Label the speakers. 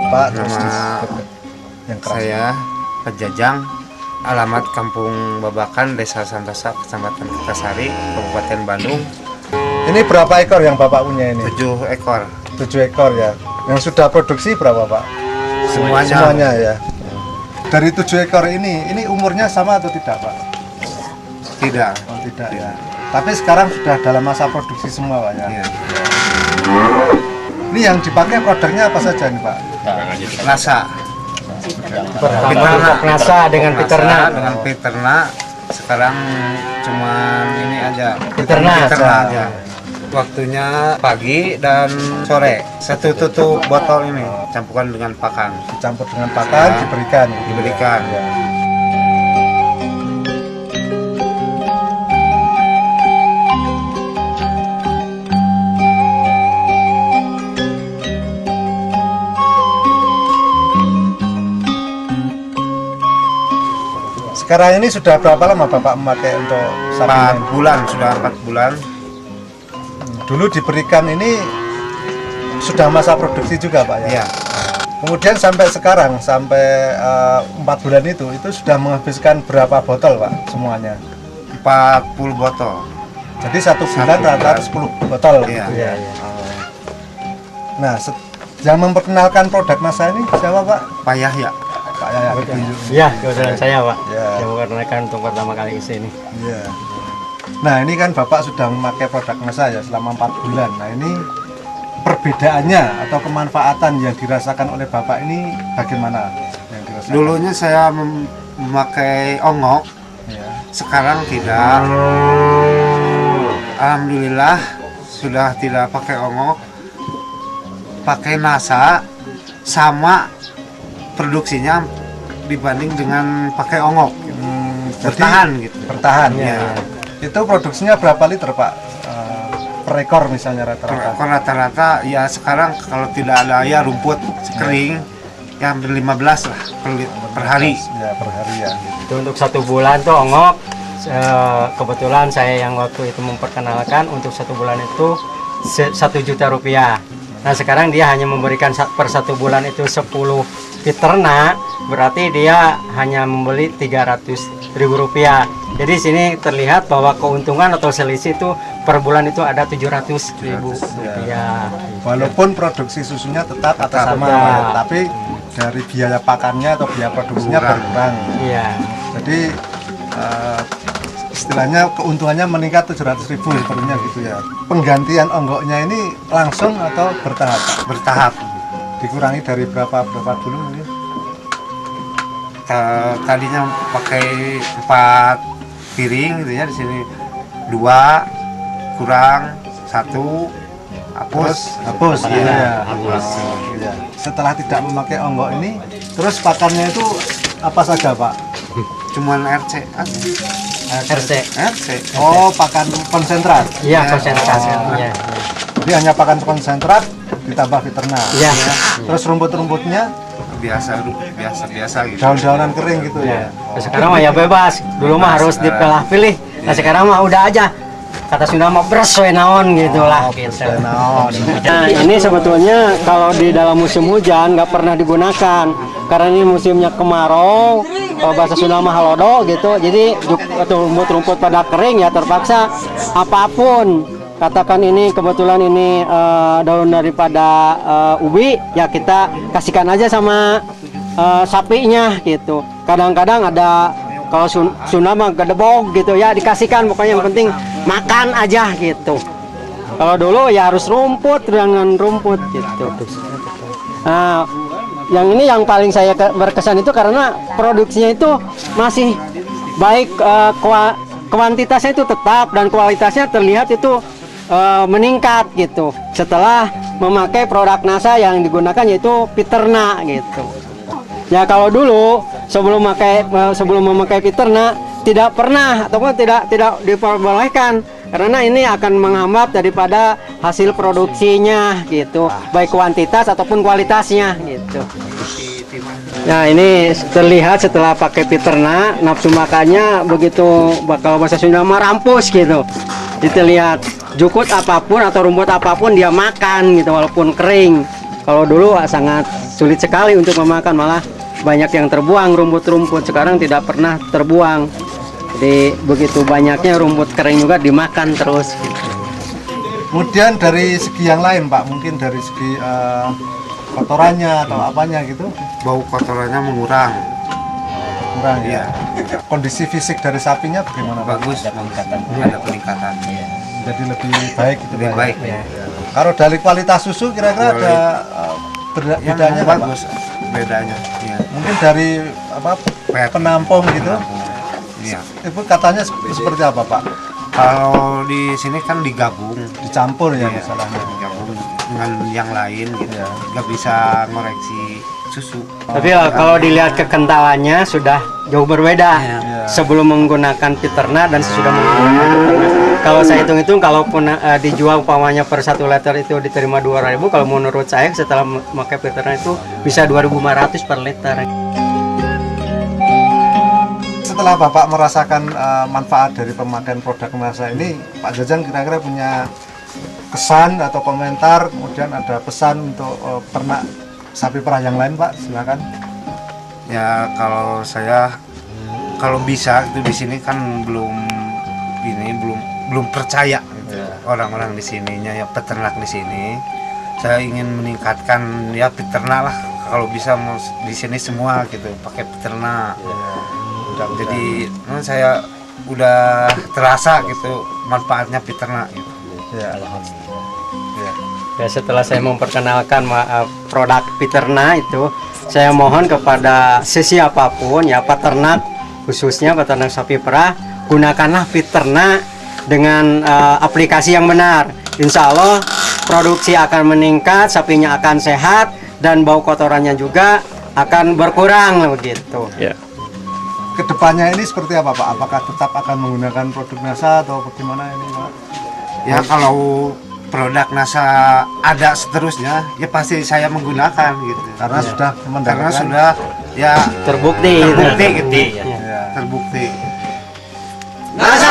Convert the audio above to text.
Speaker 1: Pak,
Speaker 2: Nama
Speaker 1: yang keras.
Speaker 2: saya Pejajang, alamat Kampung Babakan, Desa Santosa, Kecamatan Kertasari, Kabupaten Bandung.
Speaker 1: Ini berapa ekor yang Bapak punya ini?
Speaker 2: 7 ekor.
Speaker 1: 7 ekor ya. Yang sudah produksi berapa Pak? Semuanya ya. Dari 7 ekor ini umurnya sama atau tidak Pak?
Speaker 2: Tidak.
Speaker 1: Oh, tidak ya. Tapi sekarang sudah dalam masa produksi semua Pak ya.
Speaker 2: Iya.
Speaker 1: Ini yang dipakai produknya apa saja nih Pak?
Speaker 2: Nasa.
Speaker 3: Pertama Nasa dengan Piterna.
Speaker 2: Dengan Piterna. Sekarang cuman ini aja.
Speaker 3: Piterna
Speaker 2: aja. Waktunya pagi dan sore. Satu tutup botol ini campuran dengan pakan.
Speaker 1: Dicampur dengan pakan,
Speaker 2: Ya,
Speaker 1: diberikan.
Speaker 2: diberikan.
Speaker 1: Ya. Sekarang ini sudah berapa lama Bapak memakai untuk sapi
Speaker 2: 4
Speaker 1: ini?
Speaker 2: bulan, sudah 4 bulan.
Speaker 1: Dulu diberikan ini sudah masa produksi juga Pak ya?
Speaker 2: Iya.
Speaker 1: Kemudian sampai sekarang, sampai 4 bulan itu sudah menghabiskan berapa botol Pak semuanya?
Speaker 2: 40 botol.
Speaker 1: Jadi satu bulan
Speaker 2: bulan.
Speaker 1: rata-rata 10 botol
Speaker 2: Iya.
Speaker 1: gitu ya? Nah, yang memperkenalkan produk Nasa ini siapa Pak?
Speaker 2: Pak Yahya.
Speaker 1: Pak Yaya.
Speaker 3: Ya, kebetulan saya Pak.
Speaker 1: Ya.
Speaker 3: Yang mengenalkan untuk pertama kali ke sini.
Speaker 1: Iya. Nah ini kan Bapak sudah memakai produk Nasa ya selama 4 bulan. Nah ini perbedaannya atau kemanfaatan yang dirasakan oleh Bapak ini bagaimana? Yang dirasakan?
Speaker 2: Dulunya saya memakai ongok,
Speaker 1: Ya.
Speaker 2: sekarang tidak. Alhamdulillah sudah tidak pakai ongok, pakai Nasa, sama produksinya dibanding dengan pakai ongok.
Speaker 1: Jadi
Speaker 2: Bertahan gitu.
Speaker 1: Bertahan
Speaker 2: Ya.
Speaker 1: ya. Itu produksinya berapa liter Pak? Per ekor misalnya rata-rata?
Speaker 2: Rata-rata ya sekarang kalau tidak ada ya rumput kering ya hampir 15 lah per hari.
Speaker 1: Ya per hari ya.
Speaker 3: Itu untuk 1 bulan tuh ongok. Kebetulan saya yang waktu itu memperkenalkan untuk 1 bulan itu 1 juta rupiah. Nah sekarang dia hanya memberikan per 1 bulan itu 10 Piterna, berarti dia hanya membeli 300.000 rupiah. Jadi sini terlihat bahwa keuntungan atau selisih itu per bulan itu ada 700.000 rupiah.
Speaker 1: Walaupun produksi susunya tetap atau sama,
Speaker 3: tetap.
Speaker 1: tapi dari biaya pakannya atau biaya produksinya
Speaker 2: Kurang.
Speaker 1: berkurang.
Speaker 3: Iya.
Speaker 1: Jadi istilahnya keuntungannya meningkat 700.000 pernya gitu ya. Penggantian onggoknya ini langsung atau bertahap?
Speaker 2: Bertahap.
Speaker 1: Dikurangi dari berapa dulu ini?
Speaker 2: Tadinya pakai 4 piring gitu ya, di sini 2 kurang 1 hapus
Speaker 1: Iya.
Speaker 3: Hapus.
Speaker 1: Iya. Setelah tidak memakai onggok ini, terus pakannya itu apa saja Pak?
Speaker 2: cuman RC
Speaker 3: RC.
Speaker 1: Oh, pakan konsentrat.
Speaker 3: Iya, konsentrasi. Iya.
Speaker 1: Jadi hanya pakan konsentrat ditambah Piterna.
Speaker 3: Iya.
Speaker 1: Terus rumput-rumputnya
Speaker 2: biasa gitu.
Speaker 1: daun-daunan kering gitu ya.
Speaker 3: Nah, sekarang mah ya bebas. Dulu mah harus dipilah pilih. Nah sekarang mah udah aja. Kata Sunda mah beres we naon gitu lah. Gitu.
Speaker 1: Nah,
Speaker 3: Nah, ini sebetulnya kalau di dalam musim hujan nggak pernah digunakan karena ini musimnya kemarau. Kalau bahasa Sunda mah halodo gitu. Jadi rumput-rumput pada kering ya terpaksa apapun. Katakan ini kebetulan ini daun daripada ubi ya kita kasihkan aja sama sapinya gitu. Kadang-kadang ada kalau Sunda mah gedebog gitu ya dikasihkan, pokoknya yang penting makan aja gitu. Kalau dulu ya harus rumput dengan rumput gitu. Nah, yang ini yang paling saya berkesan itu karena produksinya itu masih baik, kuantitasnya itu tetap dan kualitasnya terlihat itu meningkat gitu setelah memakai produk Nasa yang digunakan yaitu Piterna gitu. Ya kalau dulu sebelum memakai Piterna tidak pernah ataupun tidak diperbolehkan karena ini akan menghambat daripada hasil produksinya gitu, baik kuantitas ataupun kualitasnya gitu. Nah ini terlihat setelah pakai Piterna nafsu makannya begitu bakal bahasa Sunda mah rampus gitu. Jadi lihat jukut apapun atau rumput apapun dia makan gitu walaupun kering. Kalau dulu sangat sulit sekali untuk memakan, malah banyak yang terbuang rumput-rumput. Sekarang tidak pernah terbuang. Jadi begitu banyaknya rumput kering juga dimakan terus.
Speaker 1: Kemudian dari segi yang lain Pak, mungkin dari segi kotorannya atau apanya gitu,
Speaker 2: Bau kotorannya mengurang.
Speaker 1: kurang ya. Kondisi fisik dari sapinya bagaimana Pak?
Speaker 2: Bagus, ada peningkatan.
Speaker 1: Jadi lebih baik gitu
Speaker 2: Lebih
Speaker 1: Pak,
Speaker 2: baik
Speaker 1: ya.
Speaker 2: ya.
Speaker 1: Kalau dari kualitas susu kira-kira ada
Speaker 2: Yang
Speaker 1: bedanya nggak, Pak?
Speaker 2: bagus bedanya. Iya.
Speaker 1: Mungkin dari apa penampung gitu.
Speaker 2: Iya.
Speaker 1: Ibu katanya seperti apa Pak?
Speaker 2: Kalau di sini kan digabung,
Speaker 1: Dicampur ya
Speaker 2: Iya,
Speaker 1: masalahnya.
Speaker 2: digabung dengan yang lain gitu.
Speaker 1: Iya.
Speaker 2: Nggak bisa ngoreksi susu.
Speaker 3: Tapi kalau dilihat kekentalannya sudah jauh berbeda.
Speaker 2: Iya.
Speaker 3: Sebelum menggunakan Piterna dan sesudah menggunakan Piterna. Kalau saya hitung-hitung, kalaupun dijual umpamanya per 1 liter itu diterima 2.000, kalau menurut saya setelah memakai Piterna itu bisa 2.500 per liter.
Speaker 1: Setelah Bapak merasakan manfaat dari pemakaian produk Masa ini, Pak Jajang kira-kira punya kesan atau komentar, kemudian ada pesan untuk ternak sapi perah yang lain Pak, silakan.
Speaker 2: Ya kalau saya kalau bisa itu di sini kan belum percaya gitu. Orang-orang di sininya ya peternak di sini. Saya ingin meningkatkan ya peternak lah, kalau bisa di sini semua gitu pakai peternak. Jadi saya udah terasa gitu manfaatnya peternak gitu.
Speaker 1: Ya,
Speaker 3: Ya, setelah saya memperkenalkan produk Piterna itu, saya mohon kepada siapapun ya peternak, khususnya peternak sapi perah, gunakanlah Piterna dengan aplikasi yang benar. Insya Allah produksi akan meningkat, sapinya akan sehat, dan bau kotorannya juga akan berkurang begitu.
Speaker 4: Ya.
Speaker 1: kedepannya ini seperti apa Pak? Apakah tetap akan menggunakan produk NASA atau bagaimana ini Pak?
Speaker 2: Ya kalau produk NASA ada seterusnya ya pasti saya menggunakan gitu.
Speaker 1: Karena sudah
Speaker 2: Karena
Speaker 1: mendapatkan
Speaker 2: sudah ya
Speaker 3: Terbukti.
Speaker 2: terbukti gitu.
Speaker 1: ya.
Speaker 2: Terbukti.
Speaker 3: Nasa